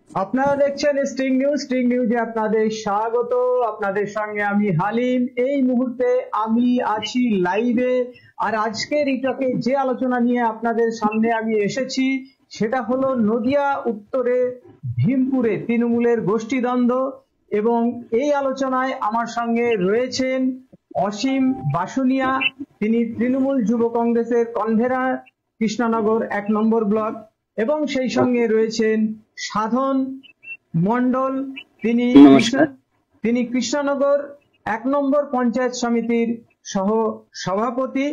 আপনারা দেখছেন স্টিং নিউজে আপনাদের স্বাগত। আপনাদের সঙ্গে আমি হালিম। এই মুহূর্তে আমি আছি লাইভে। আর আজকের ইটকে যে আলোচনা নিয়ে আপনাদের সামনে আমি এসেছি সেটা হলো নদিয়া উত্তরে ভীমপুরে তৃণমূলের গোষ্ঠীদ্বন্দ্ব। এবং এই আলোচনায় আমার সঙ্গে রয়েছেন অসীম বাসুনিয়া, তিনি তৃণমূল যুব কংগ্রেসের কনভেনর কৃষ্ণনগর 1 নম্বর ব্লক, এবং সেই সঙ্গে রয়েছেন সাধন মণ্ডল, তিনি কৃষ্ণনগর 1 নম্বর পঞ্চায়েত সমিতির সহ সভাপতি।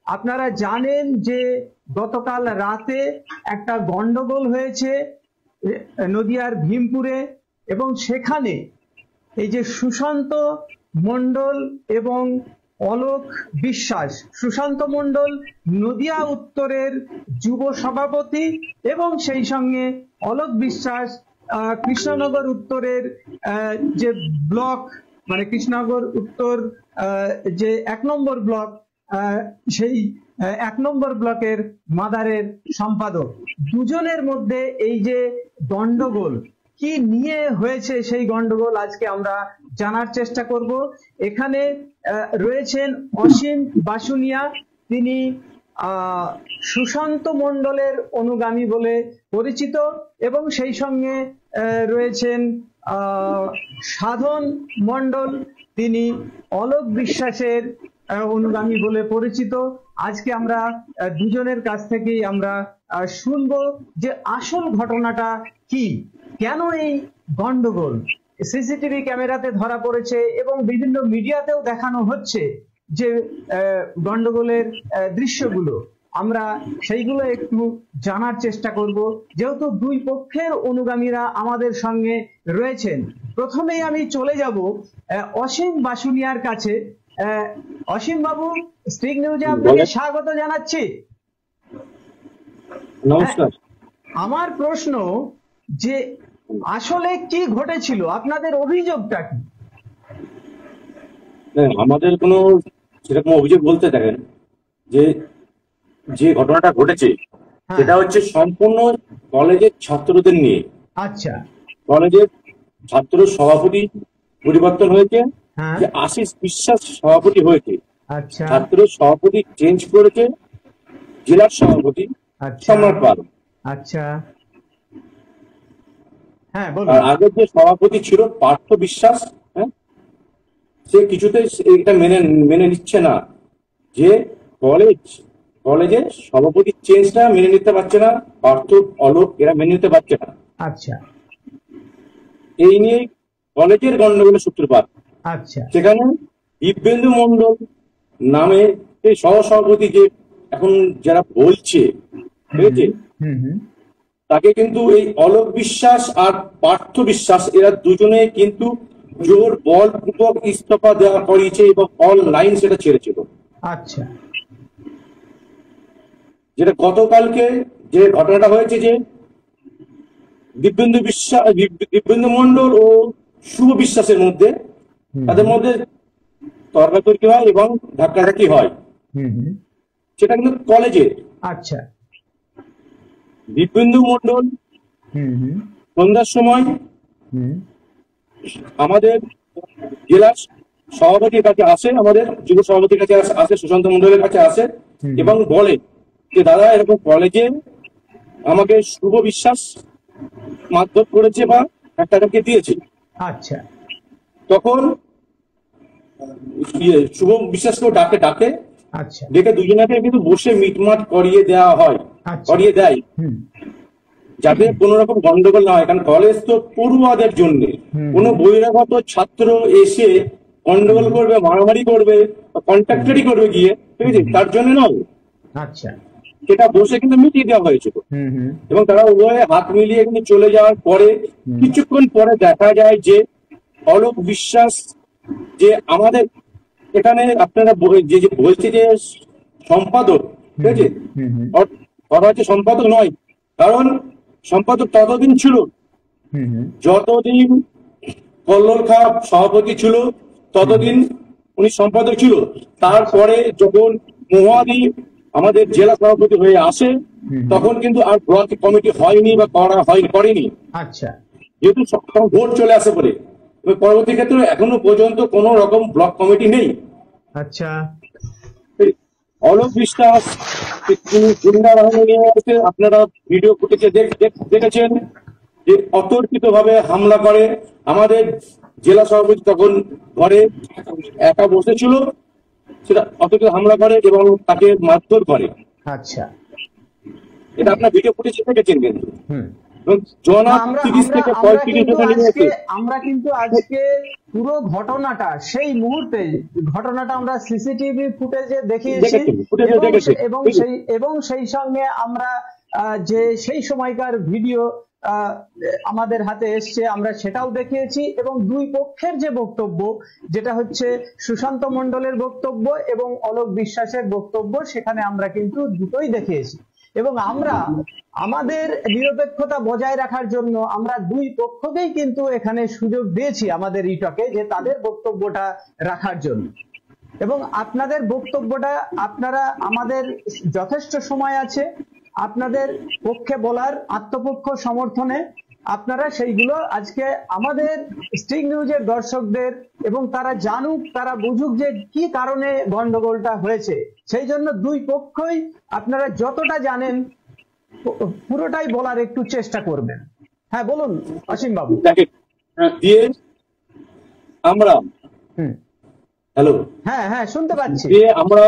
আপনারা জানেন যে গতকাল রাতে একটা গন্ডগোল হয়েছে নদিয়ার ভীমপুরে, এবং সেখানে এই যে সুশান্ত মণ্ডল এবং অলোক বিশ্বাস, সুশান্ত মণ্ডল নদিয়া উত্তরের যুব সভাপতি এবং সেই সঙ্গে অলোক বিশ্বাস কৃষ্ণনগর উত্তরের যে ব্লক, মানে কৃষ্ণনগর উত্তর যে 1 নম্বর ব্লক, সেই 1 নম্বর ব্লকের মাদারের সম্পাদক। দুজনের মধ্যে এই যে গন্ডগোল কি নিয়ে হয়েছে, সেই গন্ডগোল আজকে আমরা জানার চেষ্টা করব। এখানে রয়েছেন অসীম বাসুনিয়া, তিনি সুশান্ত মণ্ডলের অনুগামী বলে পরিচিত, এবং সেই সঙ্গে রয়েছেন সাধন মণ্ডল, তিনি অলোক বিশ্বাসের অনুগামী বলে পরিচিত। আজকে আমরা দুজনের কাছ থেকেই আমরা শুনবো যে আসল ঘটনাটা কি, কেন এই গন্ডগোল সিসিটিভি ক্যামেরাতে ধরা পড়েছে এবং বিভিন্ন মিডিয়াতেও দেখানো হচ্ছে যে গন্ডগোলের দৃশ্যগুলো, আমরা সেইগুলো একটু জানার চেষ্টা করব, যেহেতু দুই পক্ষের অনুগামীরা আমাদের সঙ্গে রয়েছেন। প্রথমেই আমি চলে যাব অসীম বাসুনিয়ার কাছে। অসীম বাবু, স্টিং নিউজে আপনাকে স্বাগত জানাচ্ছি। নমস্কার। আমার প্রশ্ন যে আসলে কি ঘটেছিল, আপনাদের অভিযোগটা কি? আমাদের কোনো সেরকম অভিযোগ বলতে দেখেন যে যে ঘটনাটা ঘটেছে সেটা হচ্ছে সম্পূর্ণ কলেজের ছাত্রদের নিয়ে। আচ্ছা, কলেজের ছাত্র সভাপতি পরিবর্তন হয়েছে, যে আশিস বিশ্বাস সভাপতি হয়েছে। আচ্ছা, ছাত্র সভাপতি চেঞ্জ করেছে জেলার সভাপতি সম্রাট পাল। আচ্ছা, আর আগের যে সভাপতি ছিল পার্থ বিশ্বাস, সে কিছুতেই এটা মেনে নিচ্ছে না, যে কলেজের সভাপতি চেঞ্জটা মেনে নিতে পারছে না, পার্থ অলোক এরা মেনে নিতে পারছে না। আচ্ছা, এই নিয়ে কলেজের গন্ডগোলের সূত্রপাত। আচ্ছা, সেখানে দিব্যেন্দু মণ্ডল নামে এই সহসভাপতি, যে এখন যারা বলছে, ঠিক আছে, তাকে কিন্তু এই অলোক বিশ্বাস আর পার্থ বিশ্বাস এরা দুজনে কিন্তু জোর বলপূর্বক ইস্তফা দেওয়া করিয়েছে এবং অনলাইন সেটা ছেড়েছিল। আচ্ছা, যেটা গতকালকে যে ঘটনাটা হয়েছে, যে দিব্যেন্দু মণ্ডল ও শুভ বিশ্বাসের মধ্যে, তাদের মধ্যে তর্কাতর্কি হয় এবং ধাক্কাধাক্কি হয়, সেটা কিন্তু কলেজে। আচ্ছা, দিব্যেন্দু মণ্ডল সন্ধ্যার সময় আমাদের জেলা সভাপতির কাছে আসে, আমাদের যুব সভাপতির কাছে আসে, সুশান্ত মণ্ডলের কাছে আসে এবং বলে যে দাদা এরকম কলেজে আমাকে শুভ বিশ্বাস মারধর করেছে বা ধাক্কাধাক্কি দিয়েছে। আচ্ছা, তখন শুভ বিশ্বাসকেও ডাকে, আচ্ছা, ডেকে দুজনাকে কিন্তু বসে মিটমাট করিয়ে দেওয়া হয়, করিয়ে দেয়, যাতে কোন রকম গন্ডগোল না হয়। কারণ কলেজ তো পড়ুয়াদের জন্য, কোনো বহিরাগত ছাত্র এসে গন্ডগোল করবে, মারামারি করবে, কন্ট্রাক্টারি করবে গিয়ে, ঠিক আছে, তার জন্য নয়। আচ্ছা, সেটা বসে কিন্তু মিটিয়ে দেওয়া হয়েছিল এবং তারা উভয়ে হাত মিলিয়ে কিন্তু চলে যাওয়ার পরে কিছুক্ষণ পরে দেখা যায় যে অলোক বিশ্বাস, যে আমাদের এখানে আপনারা যে বলছে যে সম্পাদক, ঠিক আছে, কথা হচ্ছে সম্পাদক নয়, কারণ সম্পাদক ততদিন ছিল যতদিন কল্লোল খা সভাপতি ছিল, ততদিন উনি সম্পাদক ছিল। তারপরে যখন মহাদি আমাদের জেলা সভাপতি হয়ে আসে, তখন কিন্তু আর ব্লক কমিটি হয়নি বা করেনি। আচ্ছা, যেহেতু ভোট চলে আসে বলে, পরবর্তী ক্ষেত্রে এখনো পর্যন্ত কোন রকম ব্লক কমিটি নেই। আচ্ছা, অলোক বিশ্বাস তিনি বৃন্দাবনে নিয়ে এসে আপনারা ভিডিও ফুটেজে দেখেছেন যে অতর্কিত ভাবে হামলা করে। আমাদের জেলা সভাপতি তখন ঘরে একা বসেছিল, সেটা অতর্কিত হামলা করে এবং তাকে মারধর করে। আচ্ছা, এটা আপনার ভিডিও ফুটেজে দেখেছেন কিন্তু। আমরা কিন্তু আজকে পুরো ঘটনাটা, সেই মুহূর্তে ঘটনাটা আমরা সিসিটিভি ফুটেজে দেখিয়েছি এবং সেই সঙ্গে আমরা যে সেই সময়কার ভিডিও আমাদের হাতে এসছে আমরা সেটাও দেখিয়েছি, এবং দুই পক্ষের যে বক্তব্য, যেটা হচ্ছে সুশান্ত মণ্ডলের বক্তব্য এবং অলোক বিশ্বাসের বক্তব্য, সেখানে আমরা কিন্তু দুটোই দেখিয়েছি। এবং আমরা আমাদের নিরপেক্ষতা বজায় রাখার জন্য আমরা দুই পক্ষকেই কিন্তু এখানে সুযোগ দিয়েছি আমাদের ইটকে, যে তাদের বক্তব্যটা রাখার জন্য। এবং আপনাদের বক্তব্যটা, আপনারা, আমাদের যথেষ্ট সময় আছে আপনাদের পক্ষে বলার, আত্মপক্ষ সমর্থনে, আপনারা সেইগুলো আজকে আমাদের স্টিং নিউজের দর্শকদের, এবং তারা জানুক, তারা বুঝুক যে কি কারণে গন্ডগোলটা হয়েছে। সেই জন্য দুই পক্ষই আপনারা যতটা জানেন পুরোটাই বলার একটু চেষ্টা করবেন। হ্যাঁ বলুন অসীম বাবু। দিয়ে আমরা হ্যালো, হ্যাঁ হ্যাঁ শুনতে পাচ্ছি। দিয়ে আমরা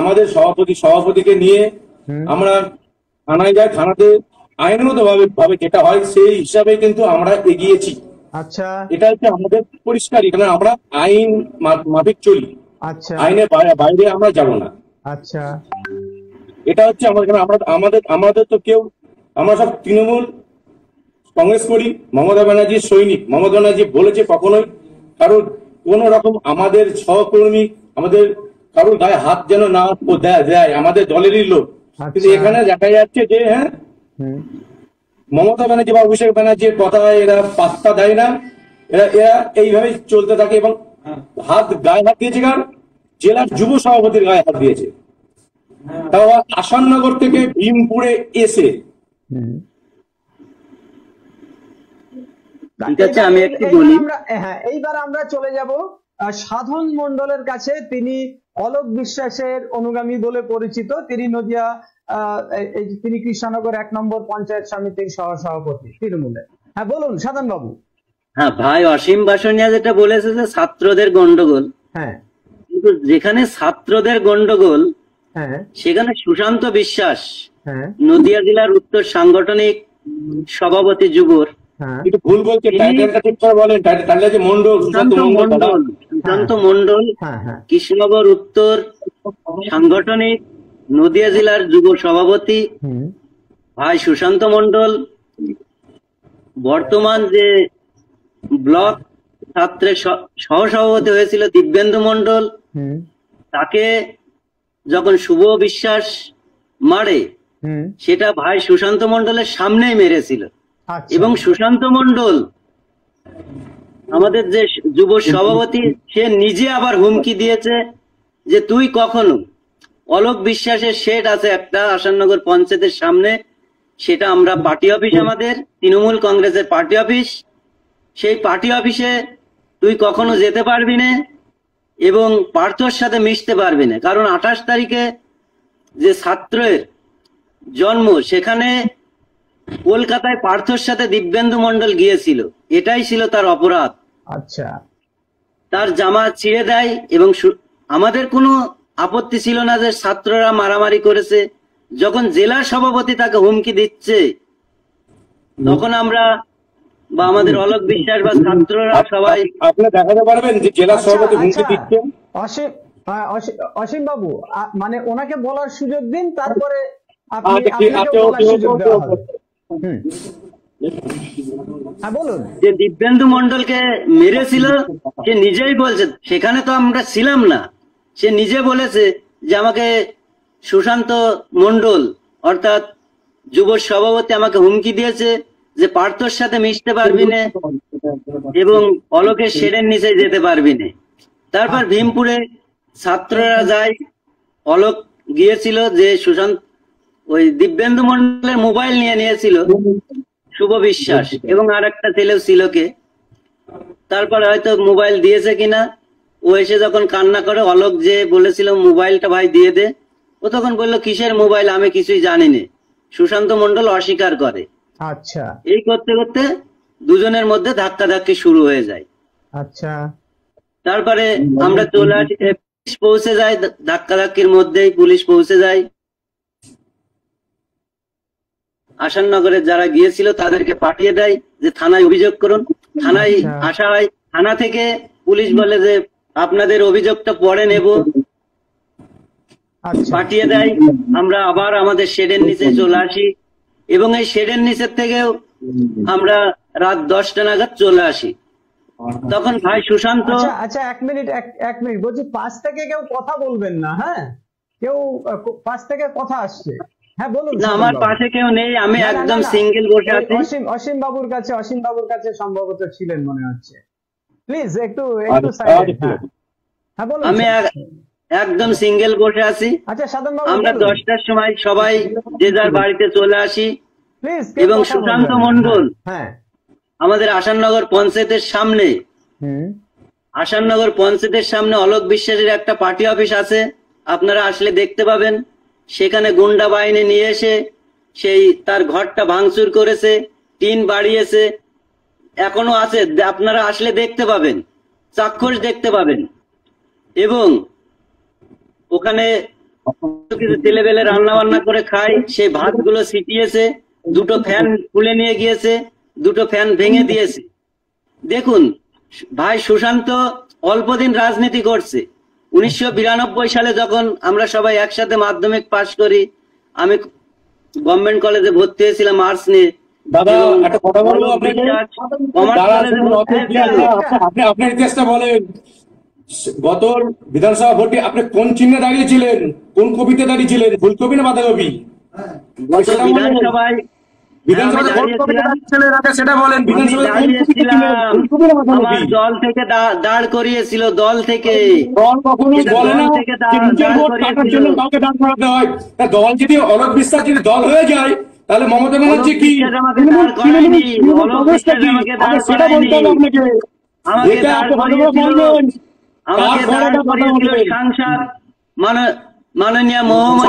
আমাদের সভাপতিকে নিয়ে আমরা থানায় যাই। থানাতে আইনগত ভাবে যেটা হয় সেই হিসাবে কিন্তু আমরা এগিয়েছি। আচ্ছা, এটা হচ্ছে আমাদের পরিষ্কার, এখানে আমরা আইন মাফিক চলি। আচ্ছা, আইনের বাইরে আমরা যাব না। আচ্ছা, এটা হচ্ছে আমাদের তো কেউ, আমরা সব তৃণমূল কংগ্রেস করি, মমতা ব্যানার্জির সৈনিক। মমতা ব্যানার্জি বলেছে কখনোই কারোর কোন রকম আমাদের সহকর্মী, আমাদের কারোর গায়ে হাত যেন না দেয়, আমাদের দলেরই লোক। কিন্তু এখানে দেখা যাচ্ছে যে হ্যাঁ, মমতা ব্যানার্জি বা অভিষেক ব্যানার্জির কথা এরা পাত্তা দেয় না, এরা এইভাবেই চলতে থাকে। এবং গায়ে হাত দিয়েছে কার? জেলার যুব সভাপতির গায়ে হাত দিয়েছে, তাও আসাননগর থেকে ভীমপুরে এসে। ঠিক আছে, আমি একটু বলি। হ্যাঁ, এইবার আমরা চলে যাব সাধন মণ্ডলের কাছে। তিনি অলোক বিশ্বাসের অনুগামী বলে পরিচিত। তিনি নদিয়া, তিনি কৃষ্ণনগর 1 নম্বর পঞ্চায়েত সমিতির সহসভাপতি তৃণমূলের। হ্যাঁ বলুন সাধন বাবু। হ্যাঁ ভাই, অসীম বাসনিয়া যেটা বলেছে যে ছাত্রদের গন্ডগোল, হ্যাঁ, কিন্তু যেখানে ছাত্রদের গন্ডগোল হ্যাঁ, সেখানে সুশান্ত বিশ্বাস, হ্যাঁ, নদিয়া জেলার উত্তর সাংগঠনিক সভাপতি যুবর, একটু ভুল বলছে, টাইটেলটা ঠিক করে বলেন। টাইটেল আছে মণ্ডল, সুশান্ত মণ্ডল, কৃষ্ণনগর উত্তর সাংগঠনিক নদিয়া জেলার যুব সভাপতি। ভাই সুশান্ত মণ্ডল বর্তমান যে ব্লক ছাত্রের সহসভাপতি হয়েছিল দিব্যেন্দু মণ্ডল, তাকে যখন শুভ বিশ্বাস মারে, সেটা ভাই সুশান্ত মণ্ডলের সামনেই মেরেছিল। এবং সুশান্ত মণ্ডল আমাদের যে যুব সভাপতি, সে নিজে আবার হুমকি দিয়েছে যে তুই কখনো, অলোক বিশ্বাসের শেড আছে একটা আসাননগর পঞ্চায়েতের সামনে, সেটা আমরা পার্টি অফিস, আমাদের তৃণমূল কংগ্রেসের পার্টি অফিস, সেই পার্টি অফিসে তুই কখনো যেতে পারবি না এবং পার্থর সাথে মিশতে পারবি না, কারণ 28 তারিখে যে ছাত্রের জন্ম, সেখানে কলকাতায় পার্থর সাথে দিব্যেন্দু মণ্ডল গিয়েছিল, এটাই ছিল তার অপরাধ। আচ্ছা, তার জামা ছিঁড়ে দেয় এবং আমাদের কোনো আপত্তি ছিল না যে ছাত্ররা মারামারি করেছে। যখন জেলা সভাপতি তাকে হুমকি দিচ্ছে, তখন আমরা বা আমাদের অলোক বিশ্বাস বা ছাত্ররা সবাই, আপনি দেখাতে পারবেন যে জেলা সভাপতি হুমকি দিচ্ছে। অসীম বাবু, মানে ওনাকে বলার সুযোগ দিন, তারপরে বলুন। যে দিব্যেন্দু মণ্ডলকে মেরেছিল সে নিজেই বলছে, সেখানে তো আমরা ছিলাম না, সে নিজে বলেছে যে আমাকে সুশান্ত মণ্ডল অর্থাৎ যুব সভাপতি আমাকে হুমকি দিয়েছে যে পার্থর সাথে মিশতে পারবি না এবং অলোকের শেডের নিচে যেতে পারবি না। তারপর ভীমপুরে ছাত্ররা যায়, অলোক গিয়েছিল যে সুশান্ত ওই দিব্যেন্দু মণ্ডলের মোবাইল নিয়ে নিয়েছিল, শুভ বিশ্বাস এবং আর একটা ছেলেও ছিল কে, তারপরে হয়তো মোবাইল দিয়েছে কিনা, ও এসে যখন কান্না করে, অলোক যে বলেছিল মোবাইলটা ভাই দিয়ে দে, ও তখন বললো কিসের মোবাইল, আমি কিছুই জানি না। সুশান্ত মণ্ডল অস্বীকার করে। আচ্ছা এই করতে করতে দুজনের মধ্যে ধাক্কাধাক্কি শুরু হয়ে যায়। আচ্ছা তারপরে আমরা চলে আসি, পুলিশ পৌঁছে যায়, ধাক্কাধাক্কির মধ্যেই পুলিশ পৌঁছে যায়। আসাননগরের যারা গিয়েছিল তাদেরকে পাঠিয়ে দেয় যে থানায় অভিযোগ করুন। থানায় আসা হয়, থানা থেকে পুলিশ বলে যে আপনাদের অভিযোগটা পরে নেব, আচ্ছা পাঠিয়ে দেয়। আমরা আবার আমাদের শেডের নিচে চলে আসি এবং এই শেডের নিচের থেকেও আমরা রাত 10টা নাগাদ চলে আসি। তখন ভাই সুশান্ত, আচ্ছা আচ্ছা এক মিনিট এক মিনিট বলছি, পাশ থেকে কেউ কথা বলবেন না, হ্যাঁ কেউ পাশ থেকে কথা আসছে। হ্যাঁ বলুন। না আমার পাশে কেউ নেই, আমি একদম সিঙ্গেল বসে আছি। অসীম বাবুর কাছে সম্ভবত ছিলেন মনে হচ্ছে। প্লিজ একটু হ্যাঁ বলুন। আমি একদম সিঙ্গেল বসে আছি। আচ্ছা সাধন বাবু, আমরা 10টার সময় সবাই যে যার বাড়িতে চলে আসি প্লিজ। এবং সুশান্ত মণ্ডল হ্যাঁ আমাদের আসাননগর পঞ্চায়েতের সামনে, আসাননগর পঞ্চায়েতের সামনে অলোক বিশ্বাসের একটা পার্টি অফিস আছে, আপনারা আসলে দেখতে পাবেন। সেখানে গুন্ডা বাহিনী নিয়ে এসে সেই তার ঘরটা ভাঙচুর করেছে, টিন বাড়িয়েছে, এখনো আছে, আপনারা আসলে দেখতে পাবেন, চাক্ষুষ দেখতে পাবেন। এবং ওখানে কিছু ছেলেবেলে রান্না বান্না করে খায়, সেই ভাতগুলো ছিটিয়েছে, দুটো ফ্যান খুলে নিয়ে গিয়েছে, দুটো ফ্যান ভেঙে দিয়েছে। দেখুন ভাই সুশান্ত অল্প দিন রাজনীতি করছে। 1992 সালে যখন আমরা সবাই একসাথে মাধ্যমিক পাশ করি, আমি গভর্নমেন্ট কলেজে ভর্তি হয়েছিলাম আর্টস নিয়ে। দাদা একটা কথা বলবো আপনাকে, আপনি আপনার ইতিহাসটা বলেন। গত বিধানসভা ভোটে আপনি কোন চিহ্নে দাঁড়িয়েছিলেন, কোন কবিতে দাঁড়িয়েছিলেন, ফুলকপি না বাঁধাকপি? সেটা বলেন। আমার দল থেকে দাঁড় করিয়েছিল, দল থেকে। দল কখনো বলে না নিজের ভোট কাটার জন্য কাউকে দাঁড় করাতে হয়। দল যদি অলোক বিশ্বাস যদি দল হয়ে যায়, তাহলে মমতা ব্যানার্জি কি সেটা বলতে হবে আপনাকে। এটা সাংসদ মাননীয় মোহাম্মদ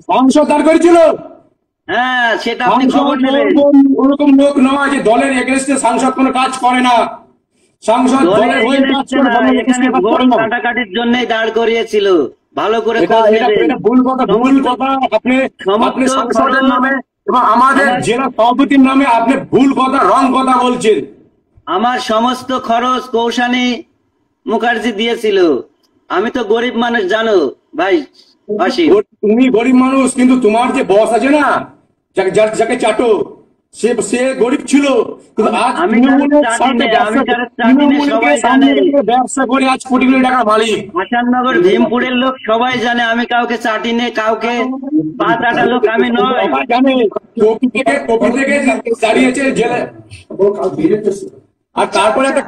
সাংসদ দাঁড় করেছিল। হ্যাঁ সেটা আপনি খবর নেবেন। ওরকম লোক নয় যে দলের এগেনস্টে সাংসদ কোনো কাজ করে না। সাংসদ দলের হয়ে কাজ করে, এখানে ভোট কাটাকাটির জন্যই দাঁড় করিয়েছিল। ভালো করে ভুল কথা, ভুল কথা। আপনি সাংসদের নামে এবং আমাদের জেলা সভাপতির নামে আপনি ভুল কথা, রং কথা বলছেন। আমার সমস্ত খরচ কৌশানী মুখার্জি দিয়েছিল। আমি তো গরিব মানুষ, জানো ভাই। তুমি গরিব মানুষ, কিন্তু তোমার যে বস আছে না, যাকে চাটো, সে গরিব ছিল, কিন্তু আজ ব্যবসা করে আজ কোটি কোটি টাকার মালিক। আসাননগর ভীমপুরের লোক সবাই জানে আমি কাউকে চাটি নেই, কাউকে পা চাটা লোক আমি নয়। জানে কপি থেকে দাঁড়িয়েছে জেলে। আর তারপরে একটা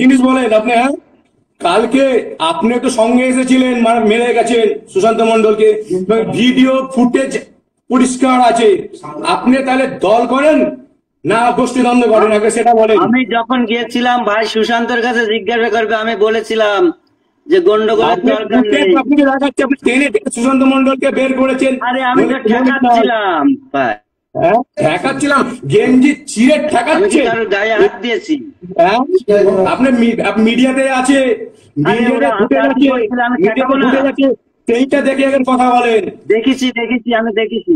জিনিস বলেন আপনি, হ্যাঁ কালকে আপনি তো সঙ্গে এসেছিলেন, মেরে গেছেন সুশান্ত মণ্ডলকে, ভিডিও ফুটেজ পরিষ্কার আছে। আপনি তাহলে দল করেন না গোষ্ঠীদ্বন্দ্ব করেন, আগে সেটা বলেন। আমি যখন গিয়েছিলাম ভাই সুশান্তর কাছে জিজ্ঞাসা করবে, আমি বলেছিলাম যে গন্ডগোলের দরকার নেই। আপনি দেখাচ্ছে আপনি টেনে সুশান্ত মণ্ডলকে বের করেছেন। আরে আমি তো ঠেকাচ্ছিলাম ভাই, ঠেকাচ্ছিলাম, গেঞ্জি চিরে ঠেকাচ্ছে, গায়ে হাত দিয়েছি। আপনি মিডিয়াতে আছে, সেইটা দেখে এখন কথা বলেন। দেখেছি আমি দেখেছি,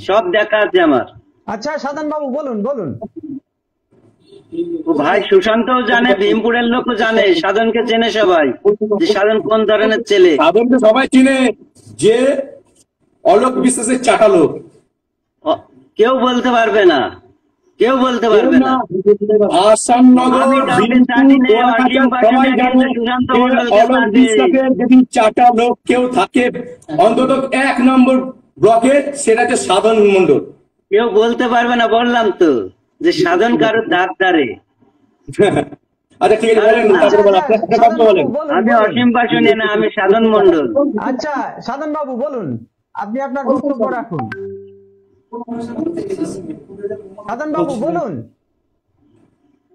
সব দেখা আছে আমার। আচ্ছা সাধন বাবু বলুন। ভাই সুশান্তও জানে, ভীমপুরের লোকও জানে, সাধনকে চেনে সবাই, যে সাধন কোন ধরনের ছেলে। সাধনকে সবাই চিনে যে অলোক বিশ্বাসের চাটা লোক। কেউ বলতে পারবে না। যদি চাটা লোক কেউ থাকে অন্তত 1 নম্বর ব্লকের, সেটা হচ্ছে সাধন মণ্ডল। কেউ বলতে পারবে না, বললাম তো যে সাধন কারোর দাঁত দাঁড়ে। আচ্ছা ঠিক আছে, বলেন। আমি অসীম বাসুনি না, আমি সাধন মণ্ডল। আচ্ছা সাধন বাবু বলুন, আপনি আপনার বক্তব্য রাখুন। সাধন বাবু বলুন।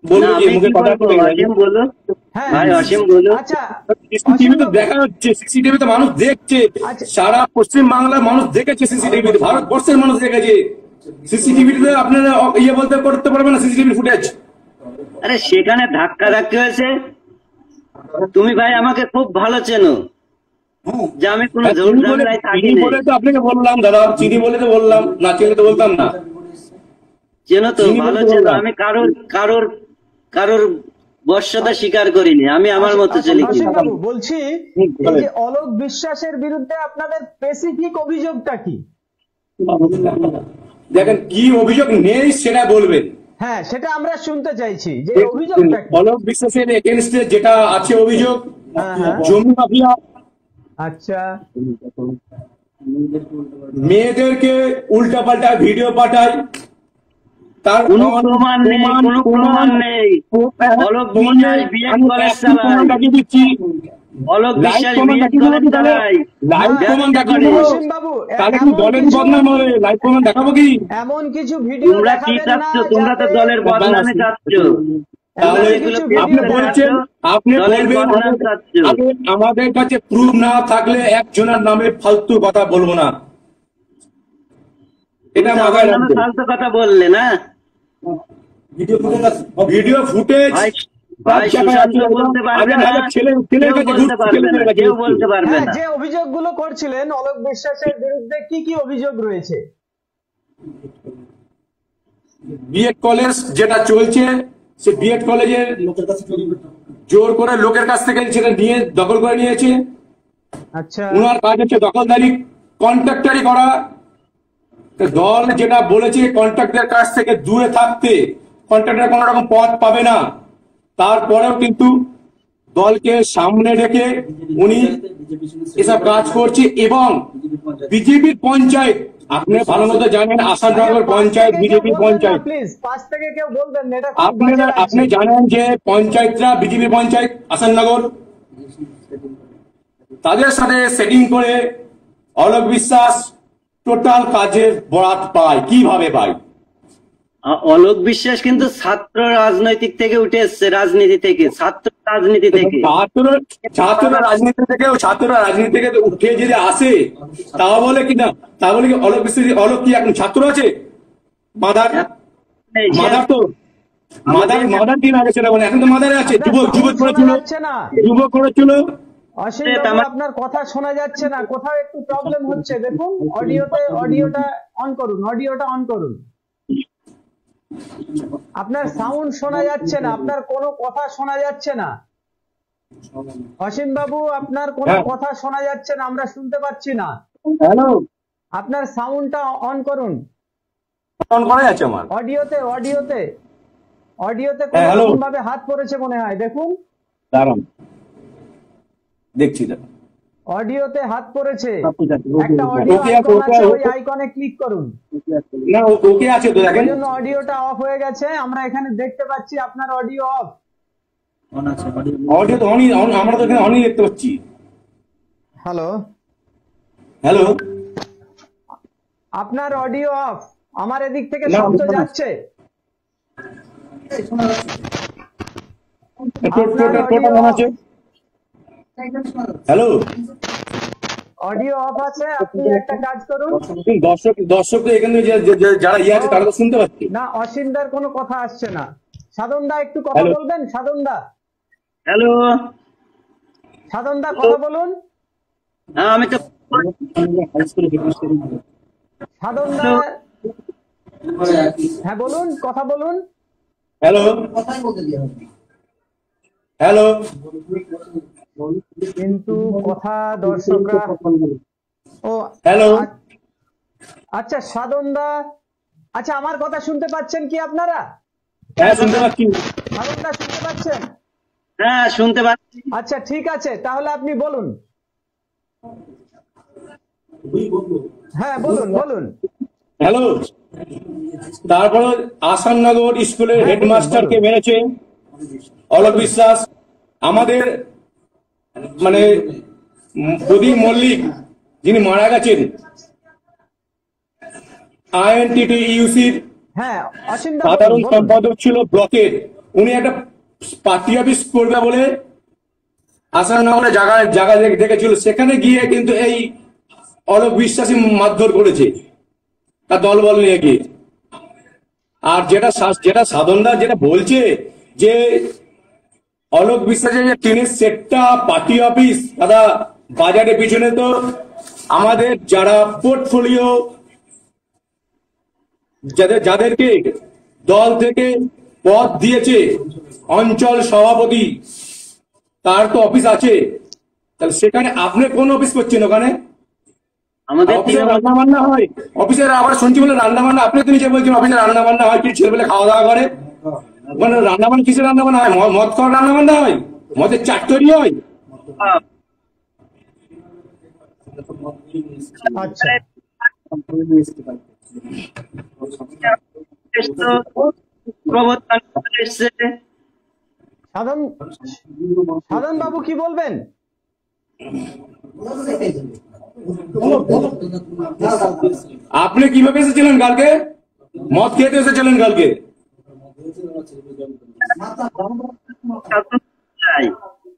বলবো না, যে আমি মুখে কি কথা বলবো? বলে গেছে। অসীম বলো। হ্যাঁ ভাই অসীম বলো। আচ্ছা সিসিটিভিতে দেখা হচ্ছে, সিসিটিভিতে মানুষ দেখছে, আচ্ছা। সারা পশ্চিম বাংলার মানুষ দেখেছে, সিসিটিভিতে ভারতবর্ষের মানুষ দেখেছে। সিসিটিভিতে আপনারা ইয়ে বলতে করতে পারবেন না, সিসিটিভি ফুটেজ। আরে সেখানে ধাক্কা ধাক্কি হয়েছে। তুমি ভাই আমাকে খুব ভালো চেনো যে আমি কোনো ঝোট ঝামেলায় থাকি চিনি না। বলে তো আপনাকে বললাম দাদা, চিনি বলে তো বললাম, না চিনি তো বলতাম না। চেনো তো, চিনি ভালো বলতে চেনো। বললাম। আমি কারোর বর্ষতা স্বীকার করিনি, আমি আমার মতো চলি। অসীম বাবু বলছি, এই যে অলোক বিশ্বাসের বিরুদ্ধে আপনাদের স্পেসিফিক অভিযোগটা কি? দেখেন কি অভিযোগ নেই সেটা বলবেন। হ্যাঁ সেটা আমরা শুনতে চাইছি যে অভিযোগটা কি? অলোক বিশ্বাসের এগেনস্টে যেটা আছে অভিযোগ, হ্যাঁ, হ্যাঁ। জমি মাফিয়া, আচ্ছা মেয়েদেরকে উল্টাপাল্টা ভিডিও পাঠায়, তার কোনো প্রমাণ নেই, কোনো প্রমাণ নেই। অলোক বিশ্বাস বিএড কলেজ চালায়। অলোক বিশ্বাস বিএড কলেজ চালায়। লাইভ প্রমাণ দেখাবো। অসীম বাবু তাহলে কি দলের বদনাম হবে? লাইভ প্রমাণ দেখাবো কি? এমন কিছু ভিডিও তোমরা কি দেখাবেন না চাচ্ছ? তোমরা তো যাতে- দলের বদনামে চাচ্ছ। তাহলে এগুলো আপনি ভিডিও বলছেন, দেখাচ্ছ, আপনি দলের বলবেন বদনাম চাচ্ছ। আমাদের কাছে প্রুফ না থাকলে একজনের নামে ফালতু কথা বলবো না, এটা মাথায় আমার নামে রাখবেন। ফালতু কথা বললে না ভিডিও ফুটেজ ভাই। ভাই সুশান্ত বলতে পারবে না, কেউ বলতে পারবে না, কেউ বলতে পারবে হ্যাঁ, না। যে অভিযোগগুলো করছিলেন অলোক বিশ্বাসের বিরুদ্ধে কি কি অভিযোগ রয়েছে? বিএড কলেজ যেটা চলছে, সে বিএড কলেজের জোর করে লোকের কাছ থেকে সেটা নিয়ে দখল করে নিয়েছে। আচ্ছা উনার কাজ হচ্ছে দখলদারি, কন্ট্রাক্টারি করা। তো দল যেটা বলেছে কন্ট্রাক্টরের কাছ থেকে দূরে থাকতে, কন্ট্রাক্টর কোনো রকম পথ পাবে না, তারপরেও কিন্তু দলকে সামনে রেখে উনি এসব কাজ করছে। এবং বিজেপির পঞ্চায়েত, আপনি ভালো মতো জানেন আসাননগর পঞ্চায়েত বিজেপির পঞ্চায়েত। প্লিজ পাশ থেকে কেউ বলবেন না, এটা খুব আপনারা বাজে লাগছে। আপনি জানেন যে পঞ্চায়েতরা বিজেপি পঞ্চায়েত আসাননগর, তাদের সাথে সেটিং করে অলোক বিশ্বাস টোটাল কাজের বরাত পায়। কিভাবে পায়? অলোক বিশ্বাস কিন্তু ছাত্র রাজনৈতিক থেকে উঠে এসছে, রাজনীতি থেকে, ছাত্র রাজনীতি থেকে। ছাত্ররা রাজনীতি থেকে, ছাত্ররা রাজনীতি থেকে উঠে যদি আসে, তা বলে কি না, তা বলে কি অলোক বিশ্বাস, অলোক কি এখন ছাত্র আছে? মাদার মাদার তো মাদার দিন আগে সেটা বলে, এখন তো মাদারে আছে। যুবক করেছিল, যাচ্ছে না যুবক করেছিল। অসীম বাবু, আপনার কথা শোনা যাচ্ছে না, কোথাও একটু প্রবলেম হচ্ছে। দেখুন অডিওটা অন করুন, অডিওটা অন করুন। আপনার সাউন্ড শোনা যাচ্ছে না, আপনার কোনো কথা শোনা যাচ্ছে না। অসীম বাবু আপনার কোনো কথা শোনা যাচ্ছে না, আমরা শুনতে পাচ্ছি না। হ্যালো, আপনার সাউন্ডটা অন করুন। অন করা যাচ্ছে আমার অডিওতে হ্যালো। কোন ভাবে হাত পড়েছে মনে হয়, দেখুন। দাঁড়ান দেখছি, দাঁড়ান। অডিওতে হাত পড়েছে, ওকে, একটা অডিও ওকে, আইকন ওকে, আছে, ওই ওকে। আইকনে ক্লিক করুন। না ওকে আছে তো, দেখেন। এই জন্য অডিওটা অফ হয়ে গেছে, আমরা এখানে দেখতে পাচ্ছি আপনার অডিও অফ। অডিও তো অনই, আমরা তো এখানে অনই দেখতে পাচ্ছি। হ্যালো, হ্যালো, আপনার অডিও অফ, আমার এদিক থেকে না, শব্দ না। যাচ্ছে। টোটাল মনে আছে। হ্যালো, অডিও অফ আছে, আপনি একটা কাজ করুন। দর্শক তো এখানে যারা ইয়ে আছে তারা তো শুনতে পাচ্ছে। না, অসীমদার কোনো কথা আসছে না। সাধনদা একটু কথা হ্যালো। বলবেন? সাধনদা, হ্যালো, সাধনদা কথা বলুন। হ্যাঁ আমি তো সাধনদা, হ্যাঁ বলুন, কথা বলুন। হ্যালো, হ্যালো, কিন্তু কথা দর্শকরা, ও হ্যালো। আচ্ছা সাধনদা, আচ্ছা আমার কথা শুনতে পাচ্ছেন কি আপনারা? হ্যাঁ শুনতে পাচ্ছি। সাধনদা শুনতে পাচ্ছেন? হ্যাঁ শুনতে পাচ্ছি। আচ্ছা ঠিক আছে, তাহলে আপনি বলুন। হ্যাঁ বলুন বলুন। হ্যালো, তারপরে আসাননগর স্কুলের হেডমাস্টারকে মেরেছে অলোক বিশ্বাস। আমাদের মানে প্রদীপ মল্লিক যিনি মারা গেছেন, INTTUCর হ্যাঁ অসীম দা সাধারণ বলুন। সম্পাদক ছিল ব্লকের। উনি একটা পার্টি অফিস করবে বলে আসাননগরে জায়গা জায়গা দেখেছিল, সেখানে গিয়ে কিন্তু এই অলোক বিশ্বাসী মারধর করেছে তার দলবল নিয়ে গিয়ে। আর যেটা সাধনদা যেটা বলছে যে অলোক বিশ্বাসের যে টিনের সেটটা পার্টি অফিস, দাদা বাজারের পিছনে তো আমাদের যারা পোর্টফোলিও যাদেরকে দল থেকে পদ দিয়েছে, অঞ্চল সভাপতি, তার তো অফিস আছে। তাহলে সেখানে আপনি কোন অফিস করছেন? ওখানে আমাদের অফিসে রান্না বান্না হয়, অফিসের আবার শুনছি বলে রান্না বান্না, আপনি তো নিজে বলছেন অফিসে রান্না বান্না হয়, কি ছেলেবেলে খাওয়া দাওয়া করে? ওখানে রান্না বান্না কিসের রান্না বান্না হয়? মদ খাওয়ার রান্না বান্না হয়, মদের চাটরি হয়। আচ্ছা সাধন সাধন বাবু কি বলবেন? আপনি কিভাবে এসেছিলেন কালকে? মদ খেতে এসেছিলেন কালকে?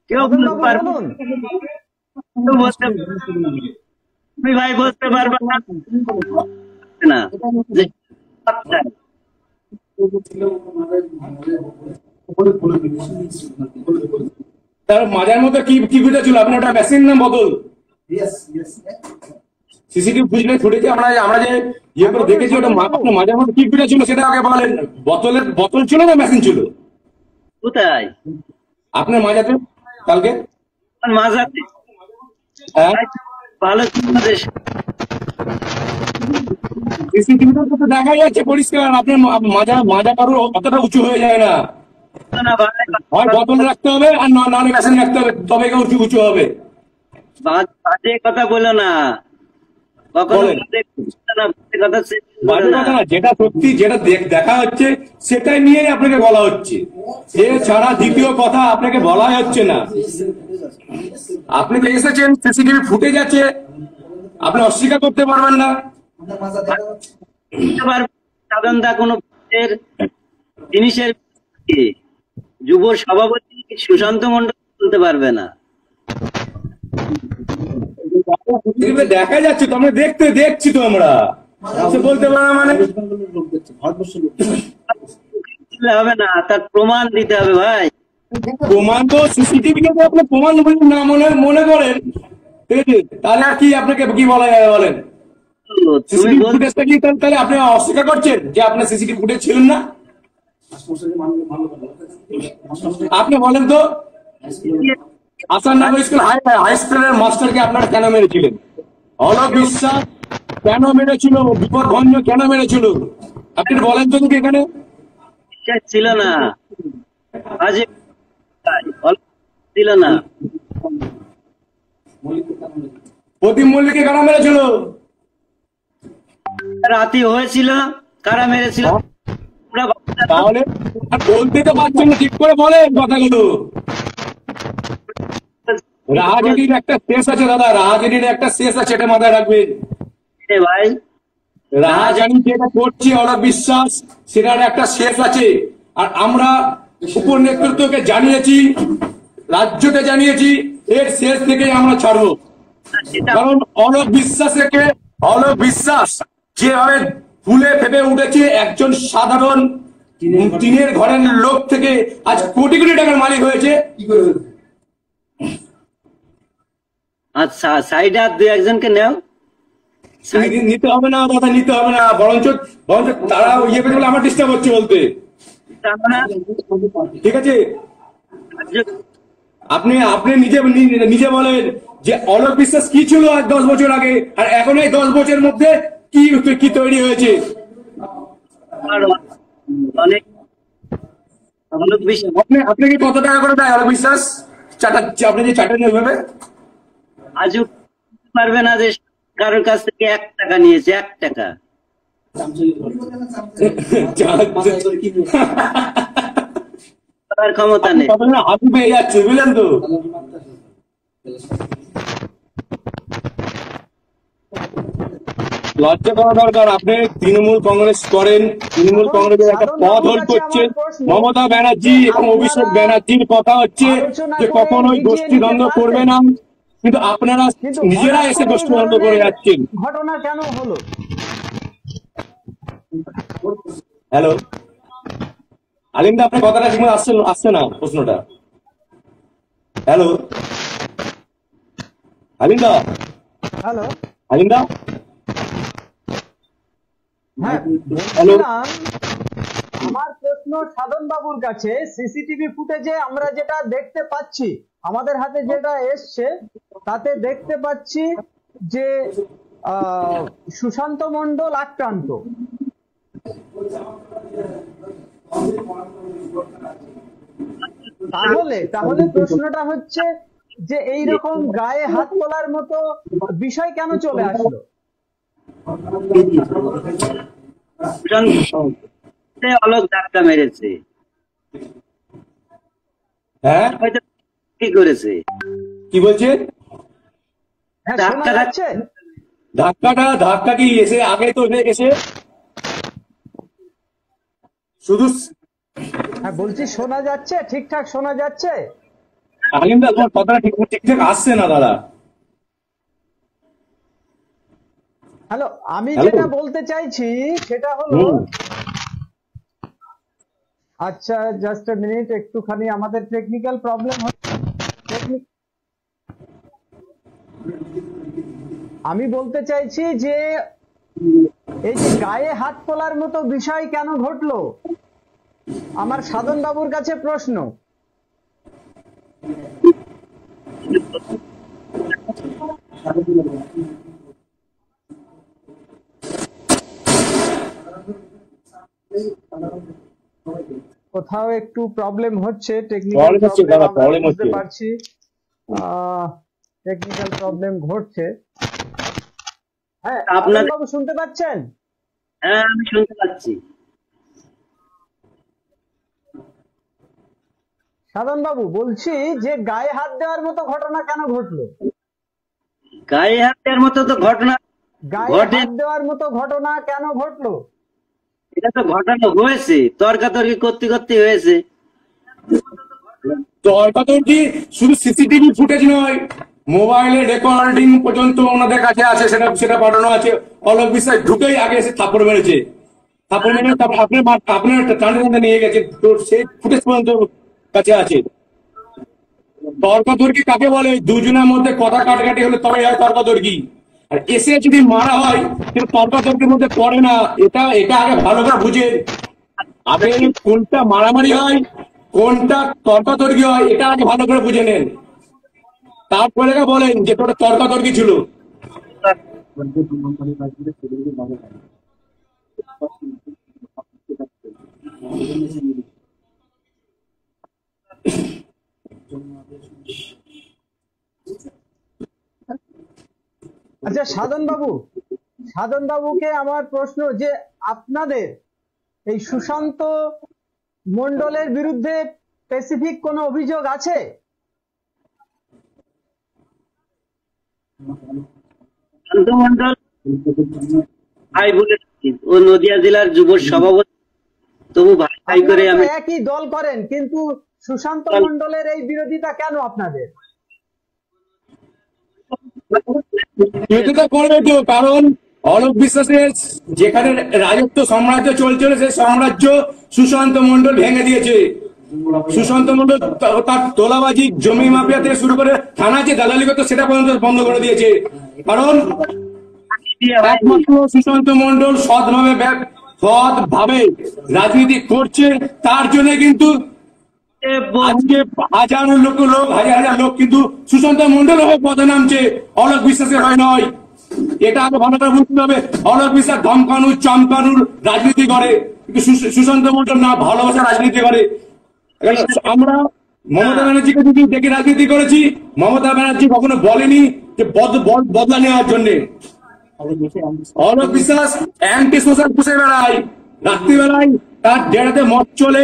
কেউ সাধন বাবু বলুন। তুমি ভাই বলতে পারবে না যে তার মাঝের মধ্যে কি কি ভিডিও ছিল? আপনার ওটা মেশিন না বোতল? সিসিটিভি ফুটেজে ফুটেছে, আমরা আমরা যে ইয়ে করে দেখেছি, ওটা আপনার মাঝের মধ্যে কি ভিডিও ছিল সেটা আগে বলেন। বোতল ছিল না মেশিন ছিল কোথায় আপনার মাঝাতে কালকে? মাঝাতে হ্যাঁ, ভালো সিসিটিভিতে তো দেখা যাচ্ছে পরিষ্কার, আপনার মাজা মাজা কারোর অতটা উঁচু হয়ে যায় না। হয় বোতল রাখতে হবে আর না মেশিন রাখতে হবে, তবে উঁচু উঁচু হবে। বাজে কথা বলো না, কখনো বলেন। কথা বাজে কথা না, যেটা সত্যি যেটা দেখা হচ্ছে সেটাই নিয়ে আপনাকে বলা হচ্ছে, এছাড়া দ্বিতীয় কথা আপনাকে বলা হচ্ছে না। আপনি তো এসেছেন, সিসিটিভি ফুটেজ আছে, আপনি অস্বীকার করতে পারবেন না। সাধনদা কোনো জিনিসের যুব সভাপতি সুশান্ত মন্ডল বলতে পারবে না। দেখা যাচ্ছে তো, আমরা দেখছি তো, আমরা বলতে পারা মানে হবে না, তার প্রমাণ দিতে হবে ভাই। প্রমাণ তো সিসিটিভি কে আপনি প্রমাণ না মনে করেন, ঠিক আছে, তাহলে আর কি আপনাকে কি বলা যায় বলেন? তুমি ফুটেজটা কি তাহলে আপনি অস্বীকার করছেন যে আপনার সিসিটিভি ফুটেজ ছিলেন না? আপনি বলেন তো, আসাননগর স্কুল হাই স্কুলের মাস্টারকে আপনারা কেন মেরেছিলেন? অলোক বিশ্বাস কেন মেরেছিল? বিপদভঞ্জ কেন মেরেছিল? আপনি বলেন তো দেখি এখানে। ছিল না, আজ ছিল না। প্রদীপ মল্লিককে কেন মেরেছিল? রাতে হয়েছিল, কারা মেরেছিল? তাহলে বলতে তো পারছেন না, ঠিক করে বলেন কথাগুলো। রাজনীতির একটা শেষ আছে দাদা, রাজনীতির একটা শেষ আছে, এটা মাথায় রাখবেন ভাই। রাজনীতি যেটা করছে অলোক বিশ্বাস, সেটার একটা শেষ আছে। আর আমরা উপর নেতৃত্বকে জানিয়েছি, রাজ্যকে জানিয়েছি, এর শেষ থেকে আমরা ছাড়বো। কারণ অলোক বিশ্বাস যেভাবে ফুলে ফেপে উঠেছে, একজন সাধারণ টিনের ঘরের লোক থেকে আজ কোটি কোটি টাকার মালিক হয়েছে। আচ্ছা, সাইডে আর দুই একজনকে নেও। নিতে হবে না দাদা, নিতে হবে না, বরঞ্চ তারা ইয়ে পেতে বলে আমার ডিস্টার্ব হচ্ছে বলতে, ঠিক আছে? আপনি নিজে বলেন যে অলোক বিশ্বাস কি ছিল আজ 10 বছর আগে, আর এখন এই 10 বছরের মধ্যে কি তৈরি হয়েছে। আপনি কি কত টাকা করে দেয় অলোক বিশ্বাস? আপনি যে চাটান ওইভাবে আজও পারবে না যে কারোর কাছ থেকে 1 টাকা নিয়েছে, 1 টাকা। ক্ষমতা নেই, হাতি পেয়ে যাচ্ছে, বুঝলেন তো? লজ্জা করা দরকার। আপনি তৃণমূল কংগ্রেস করেন, তৃণমূল কংগ্রেসের একটা পদ হোল্ড করছেন। মমতা ব্যানার্জি এবং অভিষেক ব্যানার্জির কথা হচ্ছে যে কখনোই গোষ্ঠীদ্বন্দ্ব করবে না, কিন্তু আপনারা নিজেরা এসে গোষ্ঠীদ্বন্দ্ব করে যাচ্ছেন। ঘটনা কেন হলো? হ্যালো আলিমদা, আপনার কথাটা ঠিক মতো আসছে না প্রশ্নটা। হ্যালো আলিমদা, হ্যালো আলিমদা, হ্যাঁ হ্যালো। বলছিলাম, আমার প্রশ্ন সাধন বাবুর কাছে। সিসিটিভি ফুটেজে আমরা যেটা দেখতে পাচ্ছি, আমাদের হাতে যেটা এসছে তাতে দেখতে পাচ্ছি যে সুশান্ত মণ্ডল আক্রান্ত। তাহলে প্রশ্নটা হচ্ছে যে এই রকম গায়ে হাত তোলার মতো বিষয় কেন চলে আসলো? অলোক ধাক্কা মেরেছে, হ্যাঁ কি করেছে? কি বলছে? হ্যাঁ, শোনা যাচ্ছে? ধাক্কা কি এসে আগে তো এসে শুধু। হ্যাঁ বলছি, শোনা যাচ্ছে? ঠিকঠাক শোনা যাচ্ছে? আলিমদা, তোমার কথাটা ঠিকঠাক আসছে না দাদা। হ্যালো, আমি যেটা বলতে চাইছি সেটা হলো, আচ্ছা জাস্ট এ মিনিট, একটুখানি আমাদের টেকনিক্যাল প্রবলেম হচ্ছে। আমি বলতে চাইছি যে এই যে গায়ে হাত তোলার মতো বিষয় কেন ঘটলো, আমার সাধন বাবুর কাছে প্রশ্ন। কোথাও একটু প্রবলেম হচ্ছে, টেকনিক্যাল প্রবলেম বুঝতে পারছি, টেকনিক্যাল প্রবলেম ঘটছে। হ্যাঁ, আপনার বাবু শুনতে পাচ্ছেন? হ্যাঁ, আমি শুনতে পাচ্ছি। সাধন বাবু, বলছি যে গায়ে হাত দেওয়ার মতো ঘটনা কেন ঘটলো? গায়ে হাত দেওয়ার মতো তো ঘটনা, গায়ে হাত দেওয়ার মতো ঘটনা কেন ঘটলো? এটা তো ঘটনা হয়েছে, তর্কাতর্কি করতে করতে হয়েছে। তর্কাতর্কি শুধু সিসিটিভি ফুটেজ নয়, মোবাইলের রেকর্ডিং পর্যন্ত ওনাদের কাছে আছে, সেটা পাঠানো আছে। অলোক বিশ্বাস ঢুকেই আগে এসে থাপ্পড় মেরেছে, থাপ্পড় মেরে তারপর আপনার টানে নিয়ে গেছে, তো সেই ফুটেজ পর্যন্ত কাছে আছে। তর্কাতর্কি কাকে বলে? দুজনের মধ্যে কথা কাটাকাটি হলে তবে হয় তর্কাতর্কি। আর এসে যদি মারা হয় কিন্তু তর্কাতর্কির মধ্যে পড়ে না, এটা আগে ভালো করে বুঝে আগে কোনটা মারামারি হয় কোনটা তর্কাতর্কি হয়, এটা আগে ভালো করে বুঝে নেন, তারপরে বলেন যে তোটা তর্কাতর্কি ছিল। আচ্ছা সাধন বাবুকে আমার প্রশ্ন যে আপনাদের এই সুশান্ত মণ্ডলের বিরুদ্ধে স্পেসিফিক কোনো অভিযোগ আছে? সুশান্ত মণ্ডল ভাই বলে, ও নদিয়া জেলার যুব সভাপতি, তবু ভাই করে আমি একই দল করেন, কিন্তু সুশান্ত মণ্ডলের এই বিরোধিতা কেন আপনাদের? বিরোধিতা করবে তো, কারণ অলোক বিশ্বাসের যেখানে রাজত্ব সাম্রাজ্য চলছিল সেই সাম্রাজ্য সুশান্ত মণ্ডল ভেঙে দিয়েছে। সুশান্ত মণ্ডল তার তোলাবাজি, জমি মাফিয়া থেকে শুরু করে থানা যে দালালি করতো সেটা পর্যন্ত বন্ধ করে দিয়েছে। কারণ একমাত্র সুশান্ত মণ্ডল সৎভাবে রাজনীতি করছে, তার জন্য কিন্তু আজকে হাজার হাজার লোক কিন্তু সুশান্ত মণ্ডল হয়ে পথে নামছে, অলোক বিশ্বাসের হয় নয়। এটা আগে ভালো করে বুঝতে হবে। অলোক বিশ্বাস ধমকানু চমকানুর রাজনীতি করে, কিন্তু সুশান্ত মণ্ডল না, ভালোবাসা রাজনীতি করে। আমরা মমতা ব্যানার্জিকে যদি দেখে রাজনীতি করেছি, মমতা ব্যানার্জি কখনো বলেনি যে বদলা নেওয়ার জন্য। অলোক বিশ্বাস অ্যান্টি সোশ্যাল পুষে বেড়ায়, রাত্রিবেলায় তার ডেরাতে মদ চলে,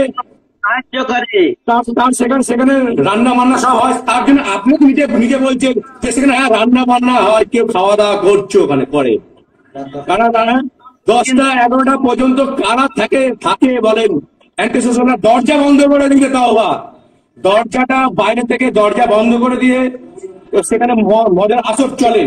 সাহায্য করে, তার সেখানে রান্না বান্না সব হয়। তার জন্য আপনি নিজে বলছেন যে সেখানে হ্যাঁ রান্না বান্না হয়, কেউ খাওয়া দাওয়া করছে ওখানে করে। কারা তারা 10টা 11টা পর্যন্ত কারা থাকে বলেন, অ্যান্টিসোশাল দরজা বন্ধ করে দিলে তাও বা দরজাটা বাইরে থেকে দরজা বন্ধ করে দিয়ে সেখানে মজার আসর চলে।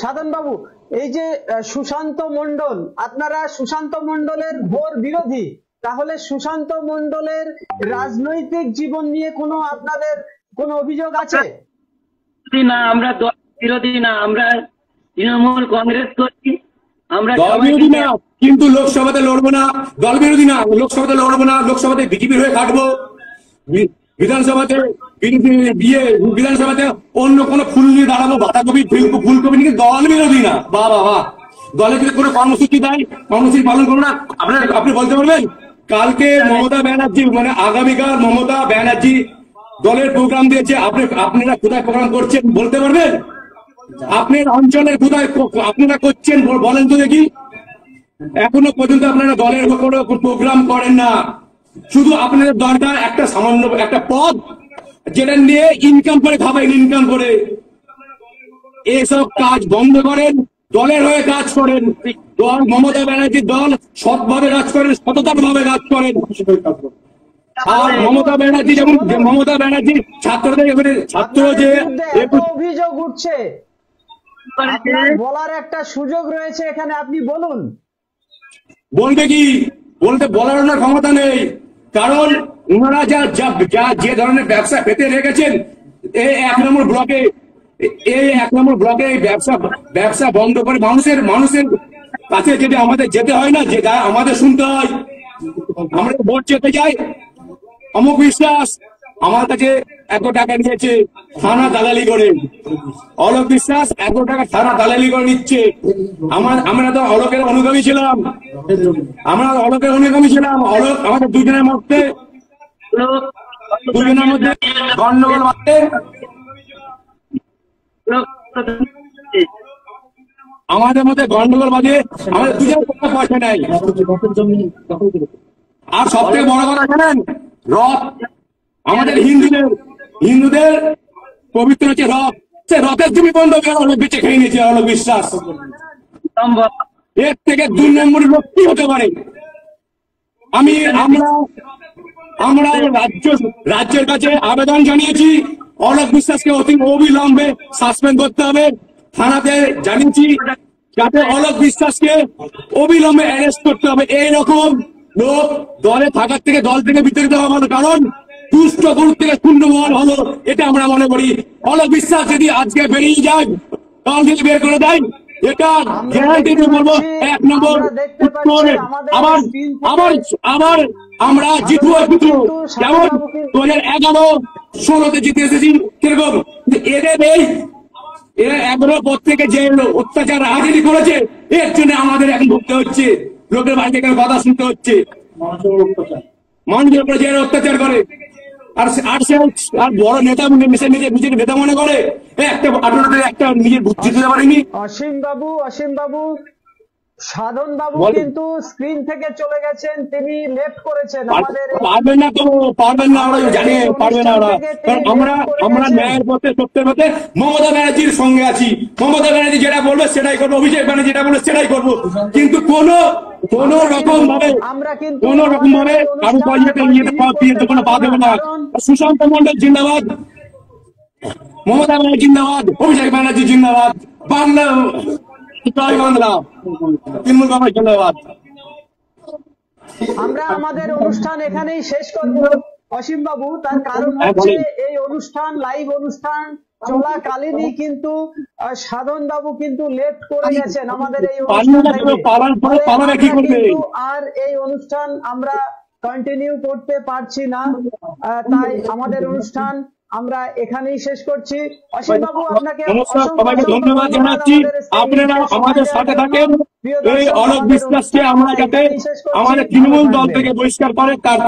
সাধন বাবু, এই যে সুশান্ত মণ্ডল, আপনারা সুশান্ত মণ্ডলের ঘোর বিরোধী, তাহলে সুশান্ত মণ্ডলের রাজনৈতিক জীবন নিয়ে আপনাদের কোনো অভিযোগ আছে? না, আমরা দল বিরোধী না, আমরা তৃণমূল কংগ্রেস করছি। আমরা দল বিরোধী না, কিন্তু লোকসভাতে লড়বো না। দল বিরোধী না, লোকসভাতে লড়বো না। লোকসভাতে বিজেপির হয়ে খাটবো। বিধানসভাতে বিধানসভাতে অন্য কোনো ফুল নিয়ে দাঁড়াবো, বাঁধাকপি ফুলকপি নিয়ে। দল বিরোধী না। বাবা দলে যদি কোনো কর্মসূচি দেয়, কর্মসূচি পালন করবো না। আপনি বলতে পারবেন কালকে মমতা ব্যানার্জি মানে আগামীকাল মমতা ব্যানার্জি দলের প্রোগ্রাম দিয়েছে, আপনারা কোথায় প্রোগ্রাম করছেন বলতে পারবেন? আপনার অঞ্চলের কোথায় আপনারা করছেন বলেন তো দেখি। এখনো পর্যন্ত আপনারা দলের কোনো প্রোগ্রাম করেন না। শুধু আপনাদের দরকার একটা সামান্য একটা পদ, যেটা নিয়ে ইনকাম করে খাবেন, ইনকাম করে। এসব কাজ বন্ধ করেন, দলের হয়ে কাজ করেন। দল মমতা ব্যানার্জির দল সৎভাবে কাজ করেন, সততার ভাবে কাজ করেন। আর মমতা ব্যানার্জি যেমন মমতা ব্যানার্জি ছাত্র যে অভিযোগ উঠছে, আপনার বলার একটা সুযোগ রয়েছে এখানে, আপনি বলুন। বলবে কি? বলার ওনার ক্ষমতা নেই, কারণ ওনারা যে ধরনের ব্যবসা পেতে রেখেছেন এই 1 নম্বর ব্লকে ব্যবসা বন্ধ করে মানুষের কাছে যদি আমাদের যেতে হয় না, যে আমাদের শুনতে হয়। আমরা ভোট যেতে যাই, অমুক বিশ্বাস আমার কাছে 1 টাকা নিয়েছে থানা দালালি করে, অলোক বিশ্বাস 1 টাকা থানা দালালি করে নিচ্ছে। আমরা তো অলোকের অনুগামী ছিলাম, অলোক আমাদের দুজনের মধ্যে গন্ডগোল বাঁধতে, আমাদের মধ্যে গন্ডগোল বাঁধে, আমাদের দুজনের পয়সা নেই। আর সব থেকে বড় কথা জানেন, রথ আমাদের হিন্দুদের পবিত্র হচ্ছে রথ। সে রথের জমি বন্ধ করে বেঁচে খেয়ে নিয়েছে অলোক বিশ্বাস। এর থেকে 2 নম্বর লোক কি হতে পারে? আমরা রাজ্যের কাছে আবেদন জানিয়েছি, অলোক বিশ্বাসকে অবিলম্বে সাসপেন্ড করতে হবে। থানাতে জানিয়েছি যাতে অলোক বিশ্বাসকে অবিলম্বে অ্যারেস্ট করতে হবে। এইরকম লোক দলে থাকার থেকে দল থেকে বিতাড়িত হওয়া ভালো, কারণ দুষ্ট গুরু থেকে শূন্যমহল হলো, এটা আমরা মনে করি। অলোক বিশ্বাস যদি আজকে বেরিয়ে যায়, দল যদি বের করে দেয়, এটা গ্যারান্টি দিয়ে বলবো 1 নম্বর আবার আমরা জিতবো। যেমন 2011-16 জিতে এসেছি, কিরকম এদের এরা 11 পর থেকে যে অত্যাচার রাজনীতি করেছে, এর জন্য আমাদের এখন ভুগতে হচ্ছে। লোকের বাড়ি থেকে কথা শুনতে হচ্ছে, মানুষের উপরে যে অত্যাচার করে। আর বড় নেতা নিজের নেতা মনে করে, একটা নিজের বুদ্ধি দিতে পারেনি। অসীম বাবু সাধন বাবু কিন্তু স্ক্রিন থেকে চলে গেছেন, তিনি লেফট করেছেন। পারবেন না, ওরা জানে পারবে না ওরা, কারণ আমরা ন্যায়ের পথে সত্যের পথে মমতা ব্যানার্জির সঙ্গে আছি। মমতা ব্যানার্জি যেটা বলবে সেটাই করবো, অভিষেক ব্যানার্জি যেটা বলবে সেটাই করবো। কিন্তু কোন রকম ভাবে কারো পয়সাতে নিয়ে কোনো বাদ দেবে না। সুশান্ত মণ্ডল জিন্দাবাদ, মমতা ব্যানার্জি জিন্দাবাদ, অভিষেক ব্যানার্জি জিন্দাবাদ, বাংলা তৃণমূল কংগ্রেস জিন্দাবাদ। আমরা আমাদের অনুষ্ঠান এখানেই শেষ করবো অসীম বাবু, তার কারণ হচ্ছে এই অনুষ্ঠান লাইভ অনুষ্ঠান চলাকালীনই কিন্তু সাধন বাবু কিন্তু লেফট করে গেছেন আমাদের এই অনুষ্ঠান, আর এই অনুষ্ঠান আমরা কন্টিনিউ করতে পারছি না। তাই আমাদের অনুষ্ঠান আমরা এখানেই শেষ করছি। অসীম বাবু, আপনাকে সবাইকে ধন্যবাদ জানাচ্ছি। আপনারা আমাদের সাথে থাকেন। এই অলোক বিশ্বাসকে আমরা যাতে আমাদের তৃণমূল দল থেকে বহিষ্কার করে তার